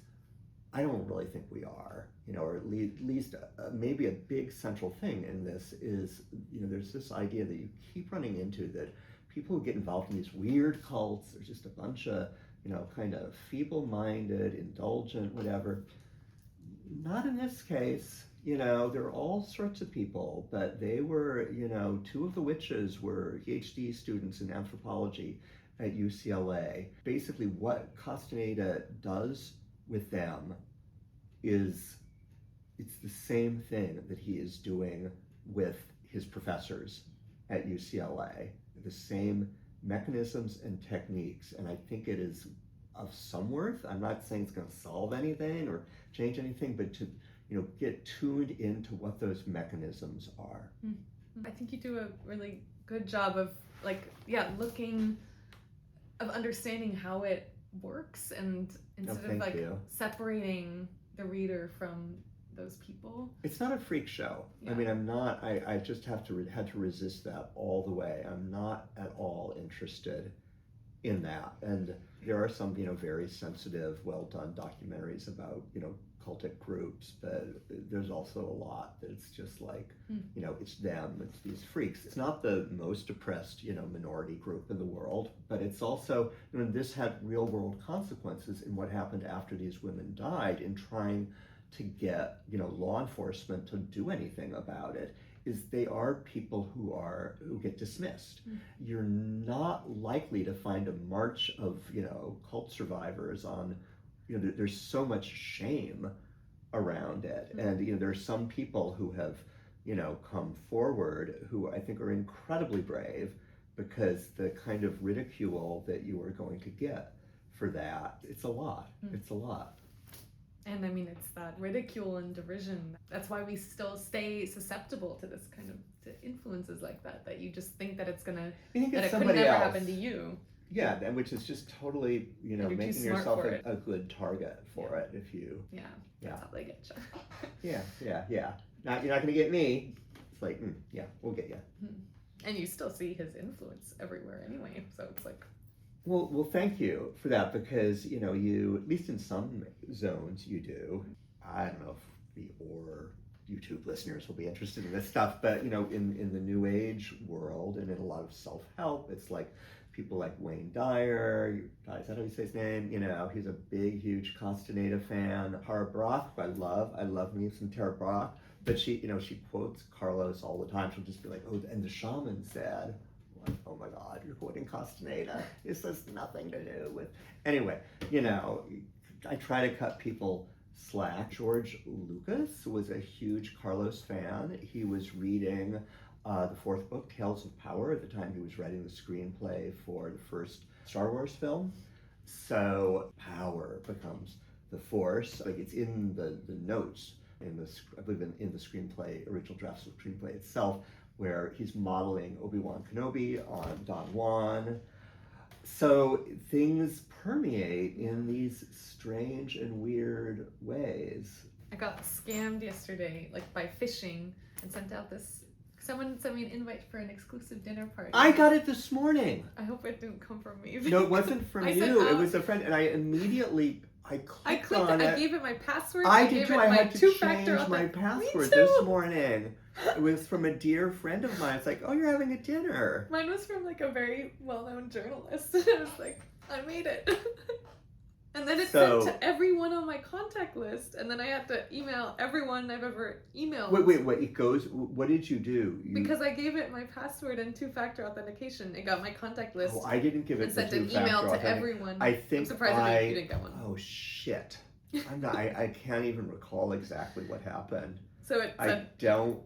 I don't really think we are, or at least maybe a big central thing in this is, there's this idea that you keep running into, that people who get involved in these weird cults, there's just a bunch of, kind of feeble-minded, indulgent, whatever. Not in this case. There are all sorts of people, but they were, two of the witches were PhD students in anthropology at UCLA. Basically, what Castaneda does with them is, it's the same thing that he is doing with his professors at UCLA. The same mechanisms and techniques, and I think it is of some worth. I'm not saying it's going to solve anything or change anything, but to get tuned into what those mechanisms are. I think you do a really good job of understanding how it works, and instead of separating the reader from those people. It's not a freak show. Yeah. I mean, I'm not. I just had to resist that all the way. I'm not at all interested in that. And there are some, very sensitive, well done documentaries about, cultic groups, but there's also a lot that it's just like, it's them, it's these freaks. It's not the most oppressed, minority group in the world, but it's also, this had real world consequences in what happened after these women died, in trying to get, law enforcement to do anything about it. Is they are people who get dismissed. You're not likely to find a march of, cult survivors on, there's so much shame around it. And, there's some people who have, come forward who I think are incredibly brave, because the kind of ridicule that you are going to get for that, it's a lot. It's a lot. And I mean, it's that ridicule and derision. That's why we still stay susceptible to this kind of to influences like that you just think that it's gonna, that it could never happen to you. Yeah, and which is just totally, making yourself a good target for it if you. Yeah, that's how they get you. Yeah. You're not gonna get me. It's like, yeah, we'll get you. And you still see his influence everywhere anyway, so it's like. Well, thank you for that, because, you, at least in some zones, you do. I don't know if the YouTube listeners will be interested in this stuff, but, in the New Age world and in a lot of self-help, it's like people like Wayne Dyer, is that how you say his name? He's a big, huge Castaneda fan. Tara Brach, who I love me some Tara Brach, but she quotes Carlos all the time. She'll just be like, oh, and the shaman said. Like, oh my God, you're quoting Castaneda. This has nothing to do with. Anyway, I try to cut people slack. George Lucas was a huge Carlos fan. He was reading the fourth book, Tales of Power, at the time he was writing the screenplay for the first Star Wars film. So power becomes the Force. Like, it's in the notes in I believe in the screenplay, original drafts of the screenplay itself, where he's modeling Obi-Wan Kenobi on Don Juan. So things permeate in these strange and weird ways. I got scammed yesterday, by phishing, and sent out this. Someone sent me an invite for an exclusive dinner party. I got it this morning. I hope it didn't come from me. No, it wasn't from you. It was a friend, and I immediately clicked on it. I gave it my password. I did too. I had to change my password this morning. It was from a dear friend of mine. It's like, oh, you're having a dinner. Mine was from a very well-known journalist. I was like, I made it. And then it's So- sent to everyone on my contact list, and then I had to email everyone I've ever emailed. Wait, it goes, what did you do? Because I gave it my password and two-factor authentication. It got my contact list. Oh, I didn't give it and the sent an two-factor email to authentication. everyone. I think I'm surprised you didn't get one. Oh, shit. I can't even recall exactly what happened. So it I said, don't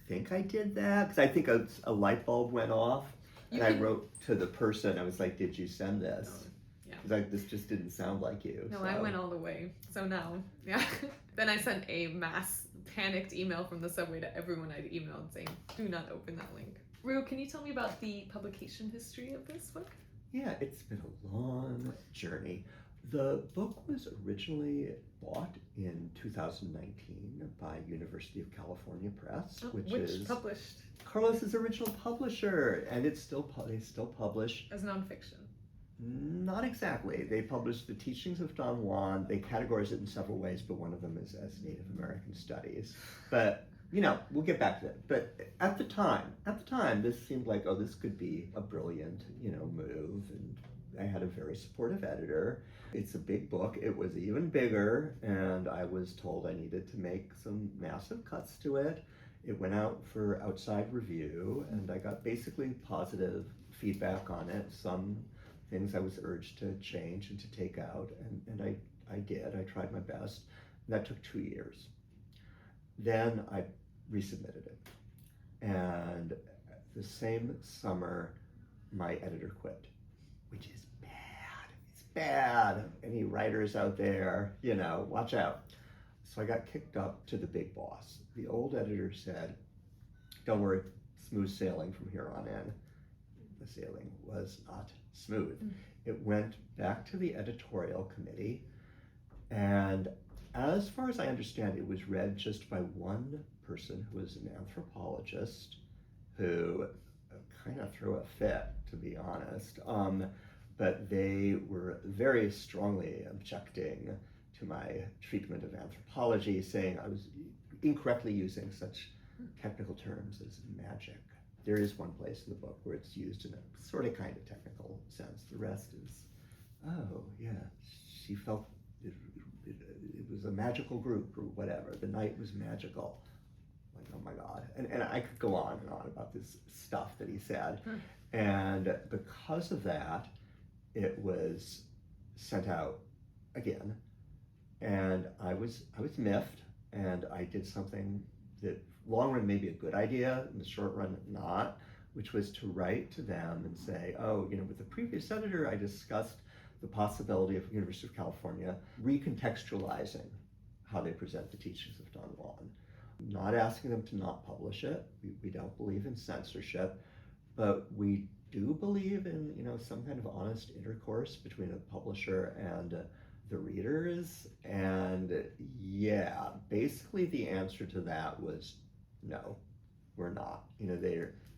think I did that, because I think a light bulb went off, and I wrote to the person, I was like, did you send this? Oh, yeah. Because this just didn't sound like you. No, so. I went all the way. So now, yeah. Then I sent a mass panicked email from the subway to everyone I'd emailed saying, do not open that link. Rue, can you tell me about the publication history of this book? Yeah, it's been a long journey. The book was originally bought in 2019 by University of California Press, which is published Carlos's original publisher, and they still publish as nonfiction. Not exactly. They published the teachings of Don Juan. They categorize it in several ways, but one of them is as Native American studies. But we'll get back to that. But at the time, this seemed like, oh, this could be a brilliant, move. And I had a very supportive editor. It's a big book. It was even bigger, and I was told I needed to make some massive cuts to it. It went out for outside review, and I got basically positive feedback on it. Some things I was urged to change and to take out, and I did. I tried my best. And that took 2 years. Then I resubmitted it. And the same summer, my editor quit, which is bad. It's bad. Any writers out there, watch out. So I got kicked up to the big boss. The old editor said, don't worry, smooth sailing from here on in. The sailing was not smooth. It went back to the editorial committee, and as far as I understand, it was read just by one person who was an anthropologist who kind of threw a fit, to be honest. But they were very strongly objecting to my treatment of anthropology, saying I was incorrectly using such technical terms as magic. There is one place in the book where it's used in a sort of kind of technical sense. The rest is, oh yeah, she felt it was a magical group or whatever. The night was magical. Like, oh my God. And I could go on and on about this stuff that he said. And because of that, it was sent out again. And I was miffed, and I did something that long run may be a good idea, in the short run not, which was to write to them and say, oh, with the previous editor, I discussed the possibility of University of California recontextualizing how they present the teachings of Don Juan. Not asking them to not publish it. We don't believe in censorship, but we do believe in, some kind of honest intercourse between a publisher and the readers. And yeah, basically the answer to that was no, we're not.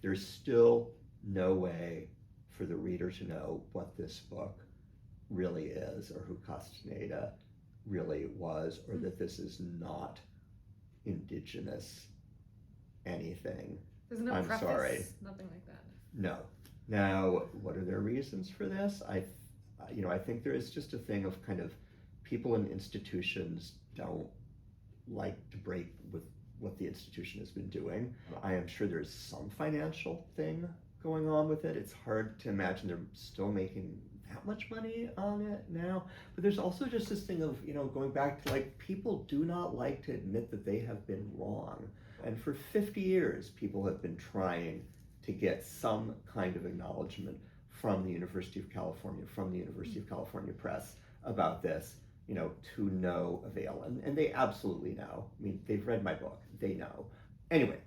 There's still no way for the reader to know what this book really is, or who Castaneda really was, or that this is not indigenous anything. There's no preface, sorry. Nothing like that. No. Now, what are their reasons for this? I think there is just a thing of kind of people and institutions don't like to break with what the institution has been doing. I am sure there's some financial thing going on with it. It's hard to imagine they're still making that much money on it now. But there's also just this thing of, going back to people do not like to admit that they have been wrong. And for 50 years, people have been trying to get some kind of acknowledgement from the University of California, from the University of California Press about this, to no avail. And they absolutely know. I mean, they've read my book. They know. Anyway,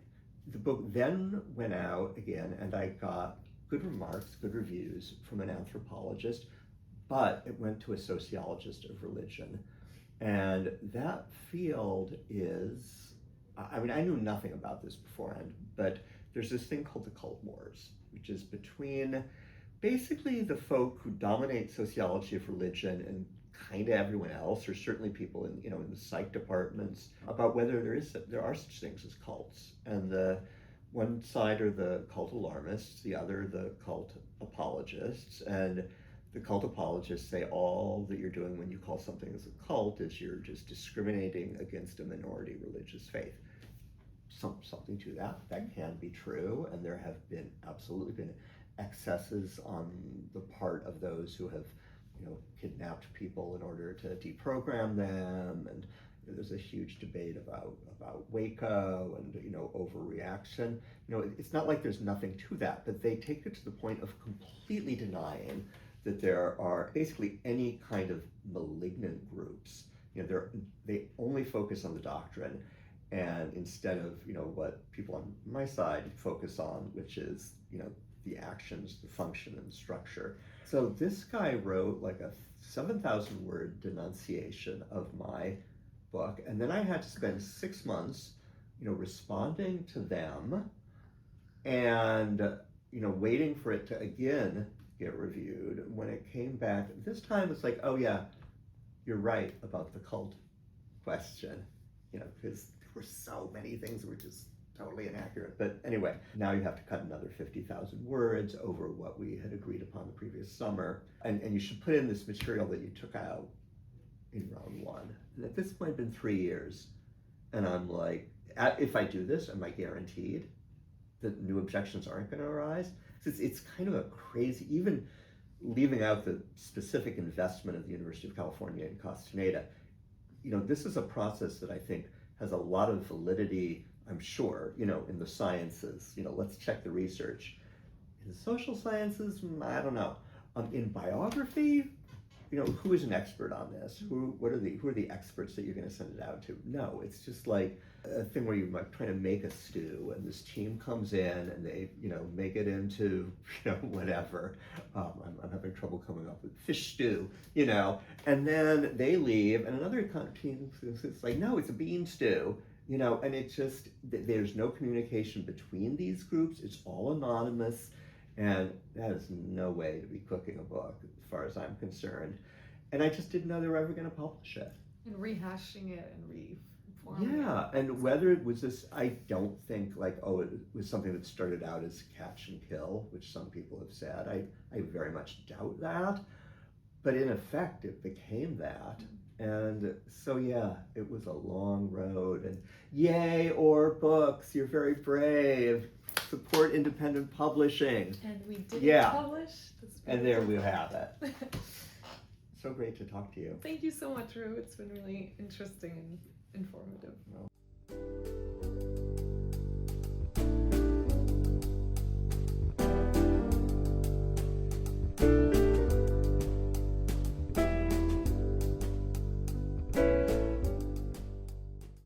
the book then went out again, and I got good remarks, good reviews from an anthropologist, but it went to a sociologist of religion. And that field is, I knew nothing about this beforehand, but there's this thing called the cult wars, which is between basically the folk who dominate sociology of religion and kind of everyone else, or certainly people in in the psych departments, about whether there are such things as cults. And the one side are the cult alarmists, the other the cult apologists, and the cult apologists say all that you're doing when you call something as a cult is you're just discriminating against a minority religious faith. Something to that can be true, and there have been absolutely been excesses on the part of those who have, kidnapped people in order to deprogram them, and there's a huge debate about Waco and overreaction. It's not like there's nothing to that, but they take it to the point of completely denying that there are basically any kind of malignant groups. They only focus on the doctrine, and instead of what people on my side focus on, which is the actions, the function, and the structure. So this guy wrote like a 7,000 word denunciation of my book, and then I had to spend 6 months responding to them and waiting for it to again get reviewed. When it came back this time, it's like, oh yeah, you're right about the cult question, because there were so many things that were just totally inaccurate. But anyway, now you have to cut another 50,000 words over what we had agreed upon the previous summer, and you should put in this material that you took out in round one. And at this point, it's been 3 years, and I'm like, if I do this, am I guaranteed that new objections aren't going to arise? It's kind of a crazy, even leaving out the specific investment of the University of California in Castaneda, this is a process that I think has a lot of validity, I'm sure, in the sciences. Let's check the research. In social sciences, I don't know. In biography, who is an expert on this? Who are the experts that you're going to send it out to? No, it's just like a thing where you're like trying to make a stew, and this team comes in and they, make it into, whatever. I'm having trouble coming up with fish stew, and then they leave, and another team is like, no, it's a bean stew, and it just, there's no communication between these groups. It's all anonymous, and that is no way to be cooking a book, as far as I'm concerned. And I just didn't know they were ever going to publish it. And rehashing it and reforming it. And whether it was this, I don't think it was something that started out as catch and kill, which some people have said. I very much doubt that. But in effect, it became that. And so, yeah, it was a long road. And yay, OR Books, you're very brave. Support independent publishing. And we didn't publish. And there we have it. So great to talk to you. Thank you so much, Rue. It's been really interesting and informative.